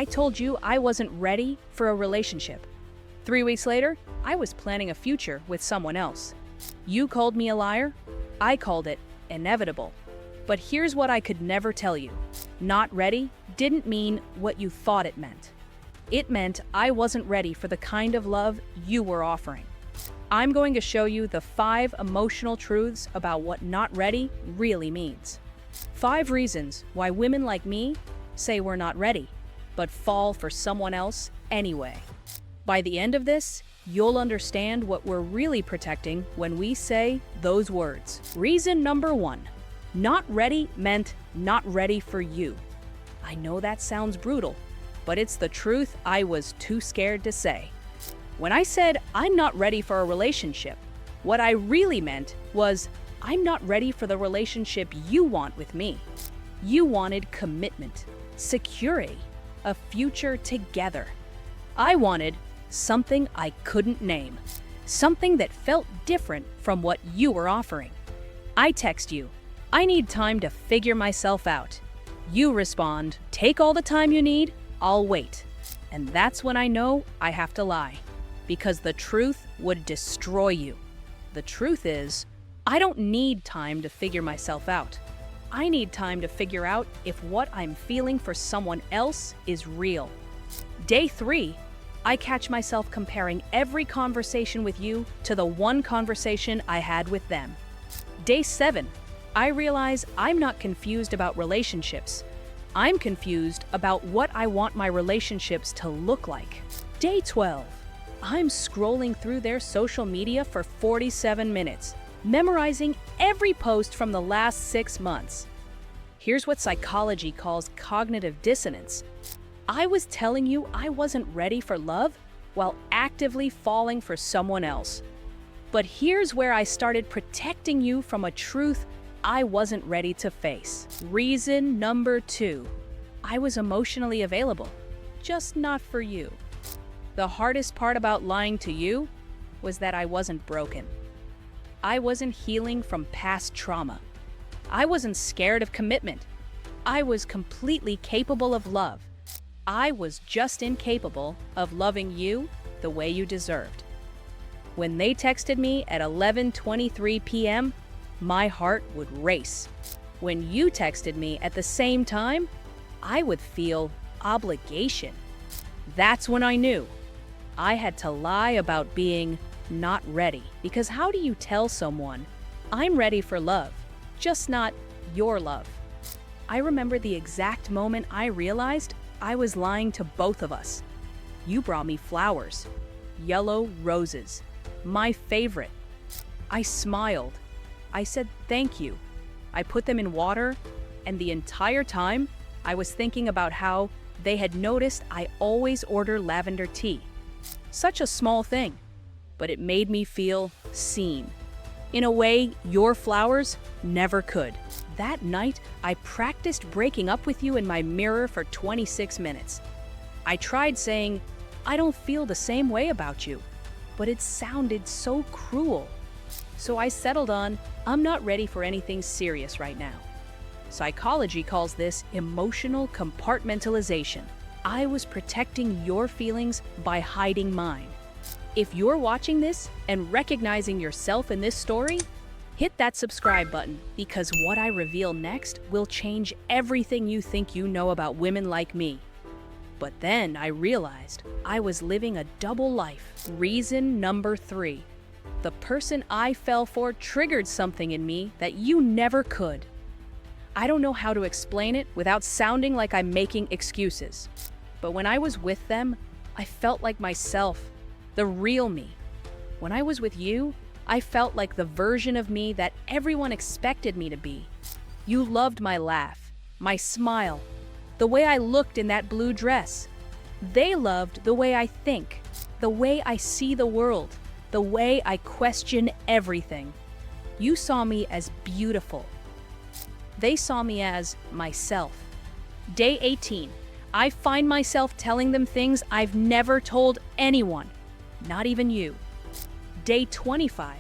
I told you I wasn't ready for a relationship. 3 weeks later, I was planning a future with someone else. You called me a liar. I called it inevitable. But here's what I could never tell you. Not ready didn't mean what you thought it meant. It meant I wasn't ready for the kind of love you were offering. I'm going to show you the 5 emotional truths about what not ready really means. 5 reasons why women like me say we're not ready, but fall for someone else anyway. By the end of this, you'll understand what we're really protecting when we say those words. Reason number 1. Not ready meant not ready for you. I know that sounds brutal, but it's the truth I was too scared to say. When I said I'm not ready for a relationship, what I really meant was I'm not ready for the relationship you want with me. You wanted commitment, security, a future together. I wanted something I couldn't name, something that felt different from what you were offering. I text you, I need time to figure myself out. You respond, take all the time you need, I'll wait. And that's when I know I have to lie, because the truth would destroy you. The truth is, I don't need time to figure myself out. I need time to figure out if what I'm feeling for someone else is real. Day 3, I catch myself comparing every conversation with you to the one conversation I had with them. Day 7, I realize I'm not confused about relationships. I'm confused about what I want my relationships to look like. Day 12, I'm scrolling through their social media for 47 minutes, memorizing every post from the last 6 months. Here's what psychology calls cognitive dissonance. I was telling you I wasn't ready for love while actively falling for someone else. But here's where I started protecting you from a truth I wasn't ready to face. Reason number 2. I was emotionally available, just not for you. The hardest part about lying to you was that I wasn't broken. I wasn't healing from past trauma. I wasn't scared of commitment. I was completely capable of love. I was just incapable of loving you the way you deserved. When they texted me at 11:23 p.m., my heart would race. When you texted me at the same time, I would feel obligation. That's when I knew I had to lie about being not ready. Because how do you tell someone, I'm ready for love, just not your love? I remember the exact moment I realized I was lying to both of us. You brought me flowers, yellow roses, my favorite. I smiled. I said thank you. I put them in water, and the entire time I was thinking about how they had noticed I always order lavender tea. Such a small thing, but it made me feel seen in a way your flowers never could. That night, I practiced breaking up with you in my mirror for 26 minutes. I tried saying, I don't feel the same way about you, but it sounded so cruel. So I settled on, I'm not ready for anything serious right now. Psychology calls this emotional compartmentalization. I was protecting your feelings by hiding mine. If you're watching this and recognizing yourself in this story, hit that subscribe button, because what I reveal next will change everything you think you know about women like me. But then I realized I was living a double life. Reason number 3. The person I fell for triggered something in me that you never could. I don't know how to explain it without sounding like I'm making excuses. But when I was with them, I felt like myself, the real me. When I was with you, I felt like the version of me that everyone expected me to be. You loved my laugh, my smile, the way I looked in that blue dress. They loved the way I think, the way I see the world, the way I question everything. You saw me as beautiful. They saw me as myself. Day 18, I find myself telling them things I've never told anyone, not even you. Day 25,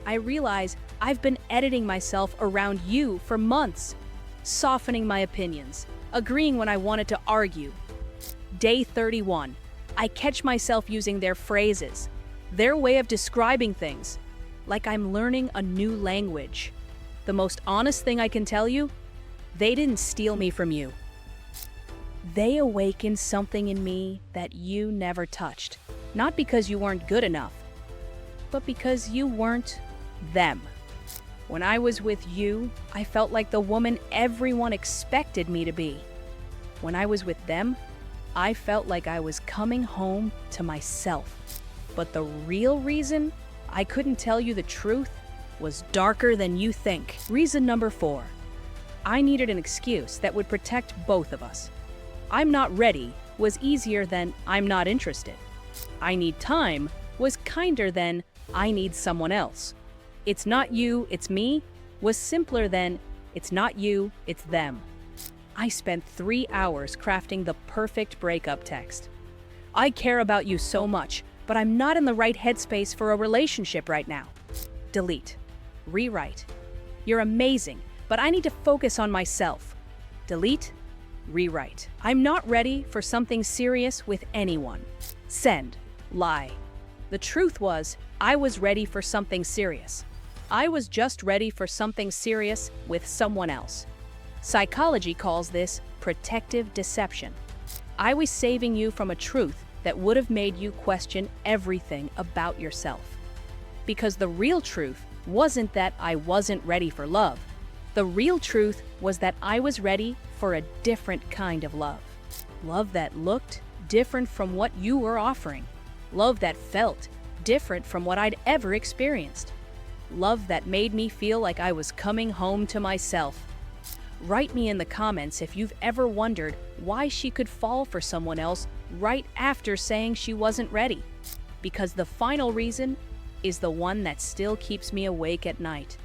I realize I've been editing myself around you for months, softening my opinions, agreeing when I wanted to argue. Day 31. I catch myself using their phrases, their way of describing things, like I'm learning a new language. The most honest thing I can tell you, they didn't steal me from you. They awakened something in me that you never touched. Not because you weren't good enough, but because you weren't them. When I was with you, I felt like the woman everyone expected me to be. When I was with them, I felt like I was coming home to myself. But the real reason I couldn't tell you the truth was darker than you think. Reason number 4. I needed an excuse that would protect both of us. I'm not ready was easier than I'm not interested. I need time was kinder than I need someone else. It's not you, it's me was simpler than it's not you, it's them. I spent 3 hours crafting the perfect breakup text. I care about you so much, but I'm not in the right headspace for a relationship right now. Delete. Rewrite. You're amazing, but I need to focus on myself. Delete. Rewrite. I'm not ready for something serious with anyone. Send. Lie. The truth was, I was ready for something serious. I was just ready for something serious with someone else. Psychology calls this protective deception. I was saving you from a truth that would have made you question everything about yourself. Because the real truth wasn't that I wasn't ready for love. The real truth was that I was ready for a different kind of love. Love that looked different from what you were offering. Love that felt different from what I'd ever experienced. Love that made me feel like I was coming home to myself. Write me in the comments if you've ever wondered why she could fall for someone else right after saying she wasn't ready. Because the final reason is the one that still keeps me awake at night.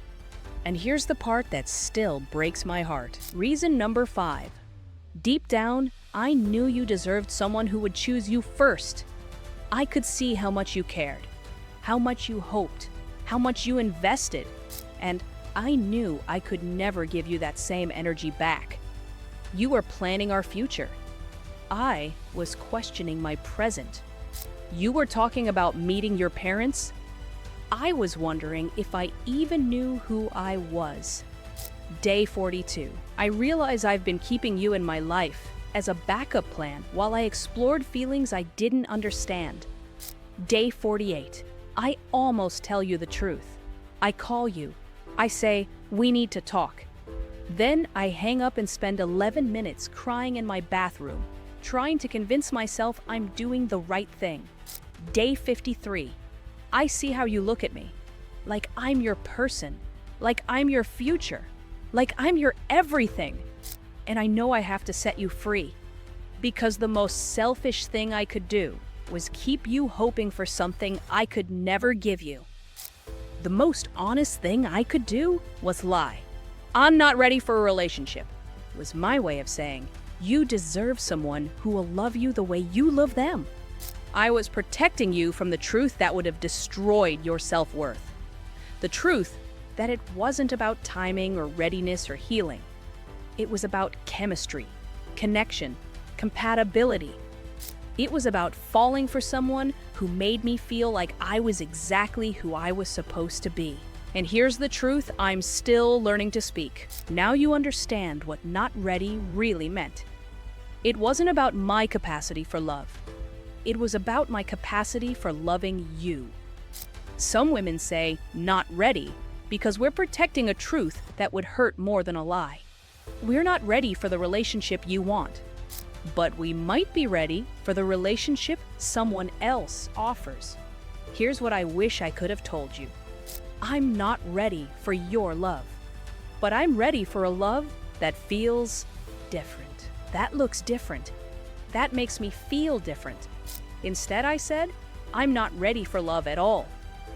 And here's the part that still breaks my heart. Reason number 5. Deep down, I knew you deserved someone who would choose you first. I could see how much you cared, how much you hoped, how much you invested, and I knew I could never give you that same energy back. You were planning our future. I was questioning my present. You were talking about meeting your parents. I was wondering if I even knew who I was. Day 42. I realize I've been keeping you in my life as a backup plan while I explored feelings I didn't understand. Day 48. I almost tell you the truth. I call you. I say, we need to talk. Then I hang up and spend 11 minutes crying in my bathroom, trying to convince myself I'm doing the right thing. Day 53. I see how you look at me. Like I'm your person. Like I'm your future. Like I'm your everything. And I know I have to set you free. Because the most selfish thing I could do was keep you hoping for something I could never give you. The most honest thing I could do was lie. I'm not ready for a relationship, was my way of saying, you deserve someone who will love you the way you love them. I was protecting you from the truth that would have destroyed your self-worth. The truth that it wasn't about timing or readiness or healing. It was about chemistry, connection, compatibility. It was about falling for someone who made me feel like I was exactly who I was supposed to be. And here's the truth I'm still learning to speak. Now you understand what not ready really meant. It wasn't about my capacity for love. It was about my capacity for loving you. Some women say, not ready, because we're protecting a truth that would hurt more than a lie. We're not ready for the relationship you want. But we might be ready for the relationship someone else offers. Here's what I wish I could have told you. I'm not ready for your love, but I'm ready for a love that feels different. That looks different. That makes me feel different. Instead, I said, I'm not ready for love at all,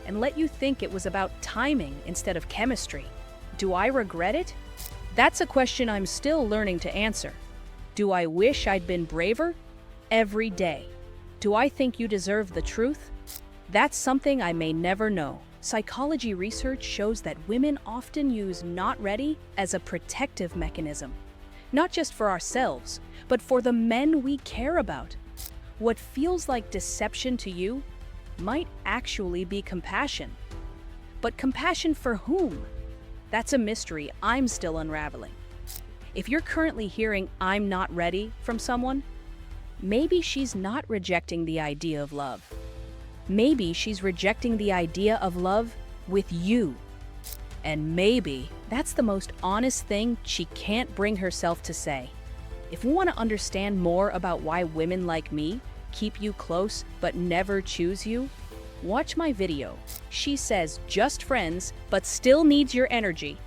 and let you think it was about timing instead of chemistry. Do I regret it? That's a question I'm still learning to answer. Do I wish I'd been braver? Every day. Do I think you deserve the truth? That's something I may never know. Psychology research shows that women often use not ready as a protective mechanism. Not just for ourselves, but for the men we care about. What feels like deception to you might actually be compassion. But compassion for whom? That's a mystery I'm still unraveling. If you're currently hearing "I'm not ready" from someone, maybe she's not rejecting the idea of love. Maybe she's rejecting the idea of love with you. And maybe that's the most honest thing she can't bring herself to say. If you want to understand more about why women like me keep you close but never choose you, watch my video. She says just friends but still needs your energy.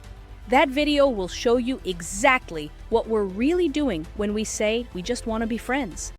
That video will show you exactly what we're really doing when we say we just want to be friends.